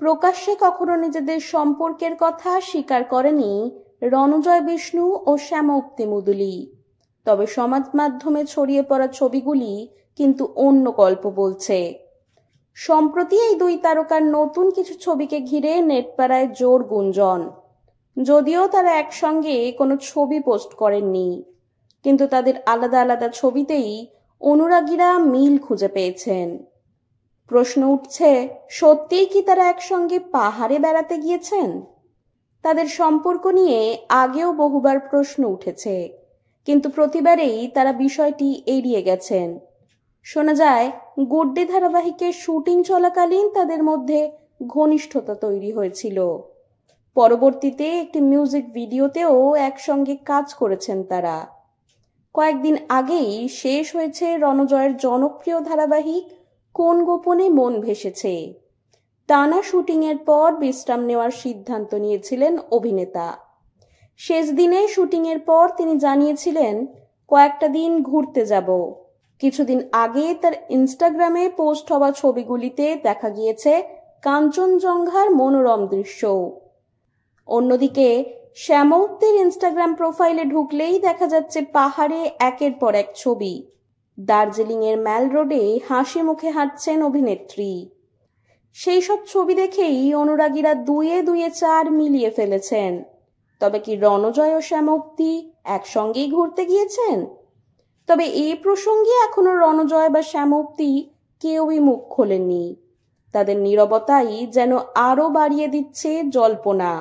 প্রকাশ্যে কখনো নিজেদের সম্পর্কের কথা স্বীকার করেনি রণজয় বিষ্ণু ও শ্যামউক্তি মুদুলি। তবে সমাজ মাধ্যমে ছড়িয়ে পড়া ছবিগুলি কিন্তু অন্য গল্প বলছে। সম্প্রতি এই দুই তারকার নতুন কিছু ছবিকে ঘিরে নেটপাড়ায় জোর গুঞ্জন। যদিও তারা একসঙ্গে কোনো ছবি পোস্ট করেননি, কিন্তু তাদের আলাদা আলাদা ছবিতেই অনুরাগীরা মিল খুঁজে পেয়েছেন। প্রশ্ন উঠছে, সত্যিই কি তারা একসঙ্গে পাহাড়ে বেড়াতে গিয়েছেন? তাদের সম্পর্ক নিয়ে আগেও বহুবার প্রশ্ন উঠেছে, কিন্তু প্রতিবারেই তারা বিষয়টি এড়িয়ে গেছেন। শোনা যায়, গুড ডে ধারাবাহিকের শুটিং চলাকালীন তাদের মধ্যে ঘনিষ্ঠতা তৈরি হয়েছিল। পরবর্তীতে একটি মিউজিক ভিডিওতেও একসঙ্গে কাজ করেছেন তারা। কয়েকদিন আগেই শেষ হয়েছে রণজয়ের জনপ্রিয় ধারাবাহিক কোন গোপনে মন ভেসেছে। টানা শুটিংয়ের পর বিশ্রাম নেওয়ার সিদ্ধান্ত নিয়েছিলেন অভিনেতা। শেষ দিনে শুটিংয়ের পর তিনি জানিয়েছিলেন, কয়েকটা দিন ঘুরতে যাব। কিছুদিন আগে তার ইনস্টাগ্রামে পোস্ট হওয়া ছবিগুলিতে দেখা গিয়েছে কাঞ্চনজঙ্ঘার মনোরম দৃশ্য। অন্যদিকে শ্যামউক্তির ইনস্টাগ্রাম প্রোফাইলে ঢুকলেই দেখা যাচ্ছে পাহাড়ে একের পর এক ছবি। দার্জিলিংয়ের ম্যাল রোডে হাসি মুখে হাঁটছেন অভিনেত্রী। সেই সব ছবি দেখেই অনুরাগীরা দুয়ে দুয়ে চার মিলিয়ে ফেলেছেন। তবে কি রণজয় ও শ্যামউক্তি একসঙ্গেই ঘুরতে গিয়েছেন? তবে এই প্রসঙ্গে এখনো রণজয় বা শ্যামউক্তি কেউই মুখ খোলেননি। তাদের নীরবতাই যেন আরো বাড়িয়ে দিচ্ছে জল্পনা।